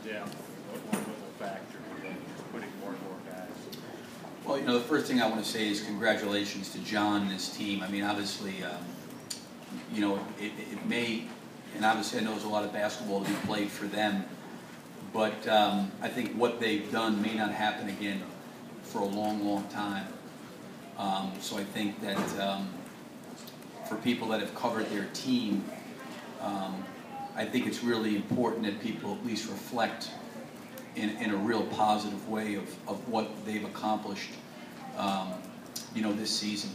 Yeah, what the factor putting more and more guys? Well, the first thing I want to say is congratulations to John and his team. I mean, obviously, it may, and obviously I know there's a lot of basketball to be played for them, but I think what they've done may not happen again for a long, long time. So I think that for people that have covered their team, I think it's really important that people at least reflect in a real positive way of what they've accomplished, this season.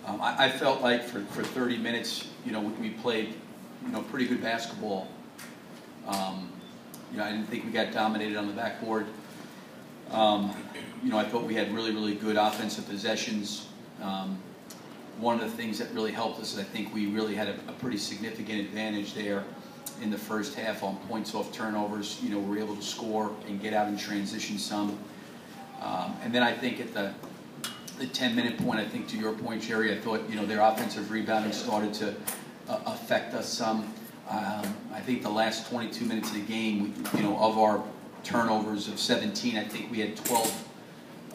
I felt like for 30 minutes, we played, pretty good basketball. I didn't think we got dominated on the backboard. I thought we had really, really good offensive possessions. One of the things that really helped us is I think we really had a pretty significant advantage there in the first half on points off turnovers. We were able to score and get out in transition some. And then I think at the 10-minute point, I think to your point, Jerry, I thought, their offensive rebounding started to affect us some. I think the last 22 minutes of the game, of our turnovers of 17, I think we had 12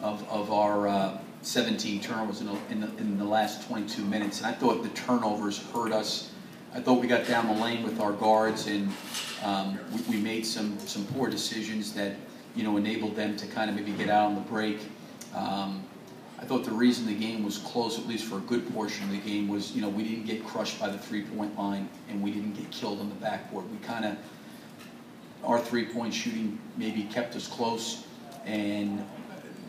of our 17 turnovers in the last 22 minutes. And I thought the turnovers hurt us. I thought we got down the lane with our guards, and we made some poor decisions that enabled them to kind of maybe get out on the break. I thought the reason the game was close, at least for a good portion of the game, was we didn't get crushed by the three-point line, and we didn't get killed on the backboard. We kind of, our three-point shooting maybe kept us close, and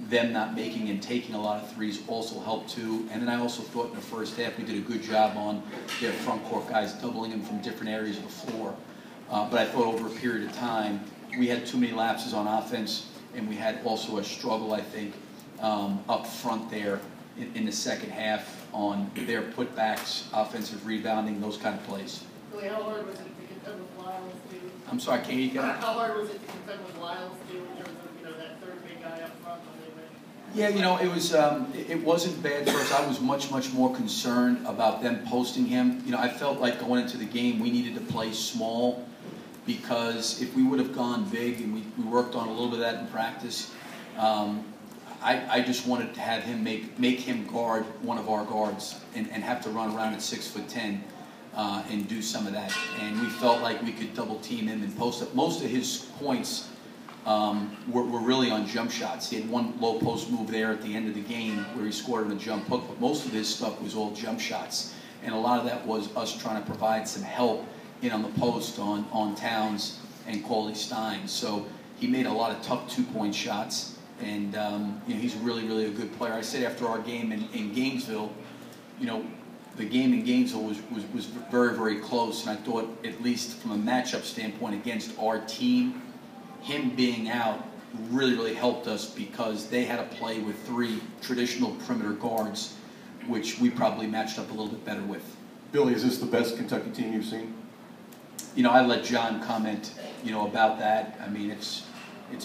them not making and taking a lot of threes also helped too. And then I also thought in the first half we did a good job on their front court guys, doubling them from different areas of the floor. But I thought over a period of time we had too many lapses on offense, and we had also a struggle, I think, up front there in the second half on their putbacks, offensive rebounding, those kind of plays. Really, how hard was it to contend with Lyles too? I'm sorry, can you get it? How hard was it to contend with Lyles too in terms of that third big guy up front when they went? Yeah, it was. It wasn't bad for us. I was much more concerned about them posting him. I felt like going into the game we needed to play small, because if we would have gone big, and we worked on a little bit of that in practice, I just wanted to have him make him guard one of our guards and have to run around at 6'10" and do some of that. And we felt like we could double team him and post up. Most of his points were really on jump shots. He had one low post move there at the end of the game where he scored on a jump hook, but most of his stuff was all jump shots. And a lot of that was us trying to provide some help in on the post on Towns and Cauley Stein. So he made a lot of tough two-point shots, and he's really a good player. I said after our game in Gainesville, the game in Gainesville was very close, and I thought, at least from a matchup standpoint against our team, him being out really helped us, because they had to play with 3 traditional perimeter guards, which we probably matched up a little bit better with. Billy, is this the best Kentucky team you've seen? I let John comment, about that. I mean, it's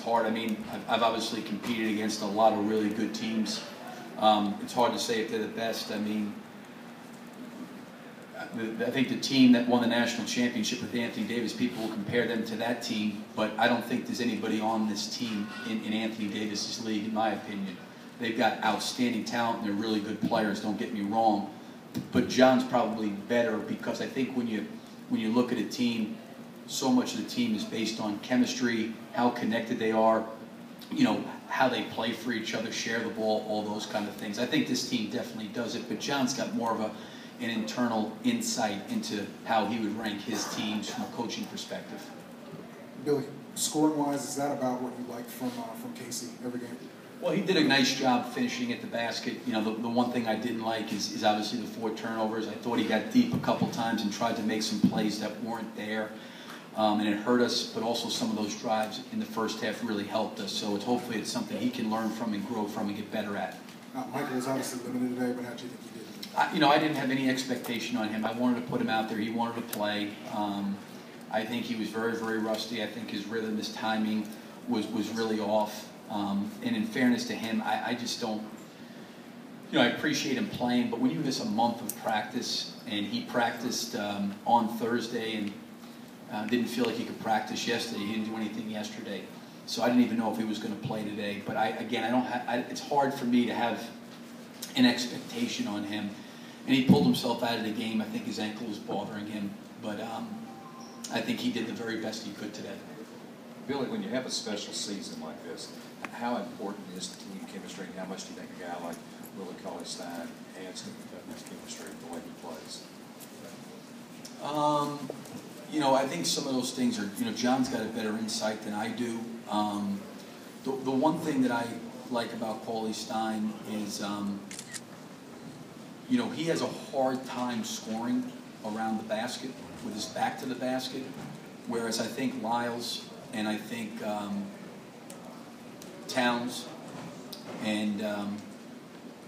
hard. I mean, I've obviously competed against a lot of really good teams. It's hard to say if they're the best. I mean, I think the team that won the national championship with Anthony Davis, people will compare them to that team, but I don't think there's anybody on this team in Anthony Davis's league, in my opinion. They've got outstanding talent, and they're really good players, don't get me wrong. But John's probably better, because I think when you look at a team, so much of the team is based on chemistry, how connected they are, how they play for each other, share the ball, all those kind of things. I think this team definitely does it, but John's got more of an internal insight into how he would rank his teams from a coaching perspective. Billy, scoring-wise, is that about what you like from Casey every game? Well, he did a nice job finishing at the basket. The one thing I didn't like is obviously the 4 turnovers. I thought he got deep a couple times and tried to make some plays that weren't there. And it hurt us, but also some of those drives in the first half really helped us. So hopefully it's something he can learn from and grow from and get better at. Michael was obviously limited today, but how do you think he did? I didn't have any expectation on him. I wanted to put him out there. He wanted to play. I think he was very rusty. I think his rhythm, his timing was really off. And in fairness to him, I just don't, I appreciate him playing, but when you miss a month of practice, and he practiced on Thursday, and Didn't feel like he could practice yesterday. He didn't do anything yesterday. So I didn't even know if he was going to play today. But it's hard for me to have an expectation on him. And he pulled himself out of the game. I think his ankle was bothering him. But I think he did the very best he could today. Billy, when you have a special season like this, how important is team chemistry, and how much do you think a guy like Willie Cauley-Stein adds to Kentucky's chemistry the way he plays? I think some of those things are, John's got a better insight than I do. The one thing that I like about Cauley-Stein is, he has a hard time scoring around the basket with his back to the basket, whereas I think Lyles and I think Towns and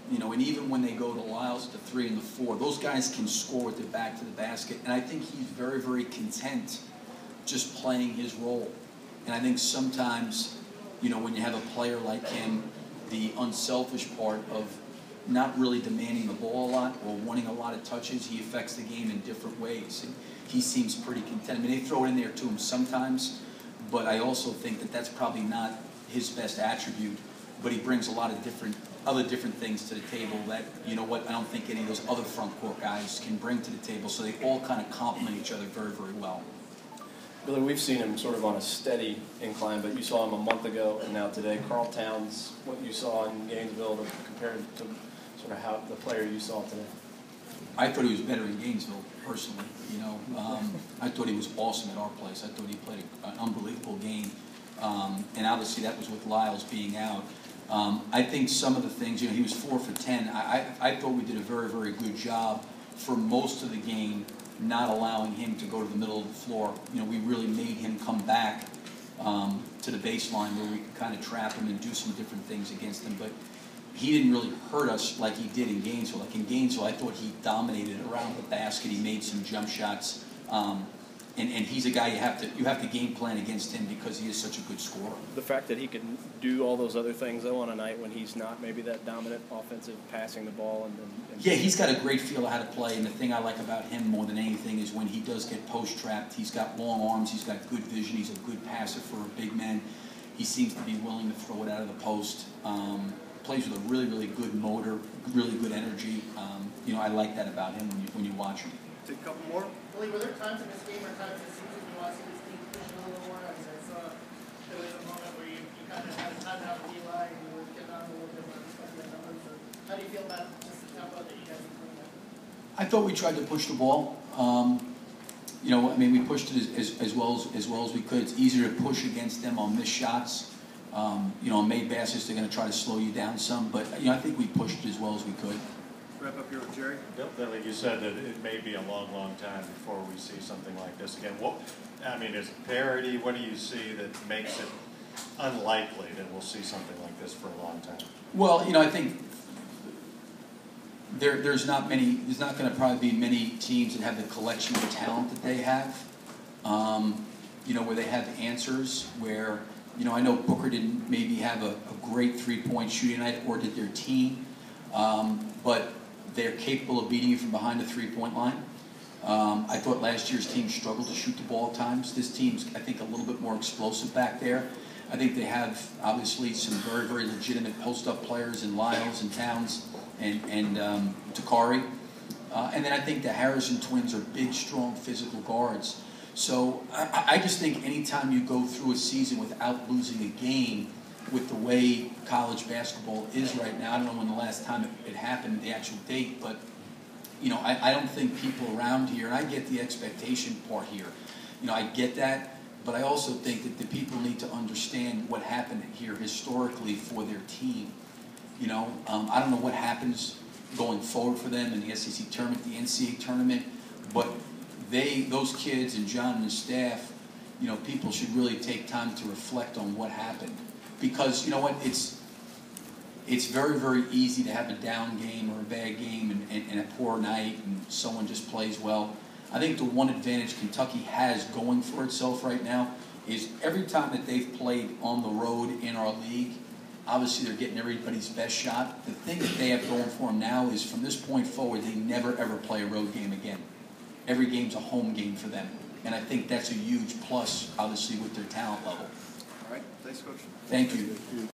and even when they go to Lyles, the 3 and the 4, those guys can score with their back to the basket. And I think he's very, very content just playing his role. And I think sometimes, when you have a player like him, the unselfish part of not really demanding the ball a lot or wanting a lot of touches, he affects the game in different ways. And he seems pretty content. I mean, they throw it in there to him sometimes, but I also think that that's probably not his best attribute. But he brings a lot of other different things to the table that, I don't think any of those other front court guys can bring to the table. So they all kind of complement each other very, very well. Billy, we've seen him sort of on a steady incline, but you saw him a month ago and now today. Carl Towns, what you saw in Gainesville compared to sort of how the player you saw today? I thought he was better in Gainesville, personally. I thought he was awesome at our place. I thought he played an unbelievable game. And obviously that was with Lyles being out. I think some of the things, he was 4 for 10. I thought we did a very, very good job for most of the game, not allowing him to go to the middle of the floor. We really made him come back to the baseline where we could kind of trap him and do some different things against him. But he didn't really hurt us like he did in Gainesville. Like in Gainesville, I thought he dominated around the basket. He made some jump shots. And he's a guy you have to game plan against him because he is such a good scorer. The fact that he can do all those other things, though, on a night when he's not maybe that dominant offensive passing the ball. Yeah, he's got a great feel of how to play. And the thing I like about him more than anything is when he does get post-trapped, he's got long arms, he's got good vision, he's a good passer for a big man. He seems to be willing to throw it out of the post. Plays with a really, really good motor, really good energy. I like that about him when you watch him. Take a couple more. Billy, were there times in this game or times this season you watched this team pushing a little more? I saw there was a moment where you kind of had a timeout with Eli and you were getting on a little bit more the numbers. So how do you feel about just the tempo that you guys are playing at? I thought we tried to push the ball. We pushed it as well as we could. It's easier to push against them on missed shots. On made baskets, they're going to try to slow you down some. But, I think we pushed it as well as we could. Wrap up here with Jerry. Billy, you said that it may be a long, long time before we see something like this again. Is it parity? What do you see that makes it unlikely that we'll see something like this for a long time? Well, I think there's not going to probably be many teams that have the collection of talent that they have, where they have answers, where, I know Booker didn't maybe have a great three-point shooting night, or did their team, but they're capable of beating you from behind the three-point line. I thought last year's team struggled to shoot the ball at times. This team's, I think, a little bit more explosive back there. I think they have, obviously, some very, very legitimate post-up players in Lyles and Towns and Takari. And then I think the Harrison twins are big, strong, physical guards. So I just think anytime you go through a season without losing a game, with the way college basketball is right now, I don't know when the last time it happened, the actual date, but I don't think people around here, and I get the expectation part here, I get that, but I also think that the people need to understand what happened here historically for their team. I don't know what happens going forward for them in the SEC tournament, the NCAA tournament, but those kids and John and his staff, people should really take time to reflect on what happened. Because, it's very, very easy to have a down game or a bad game and a poor night and someone just plays well. I think the one advantage Kentucky has going for itself right now is every time that they've played on the road in our league, obviously they're getting everybody's best shot. The thing that they have going for them now is from this point forward, they never, ever play a road game again. Every game's a home game for them. And I think that's a huge plus, obviously, with their talent level. All right, thanks, Coach. Thank you.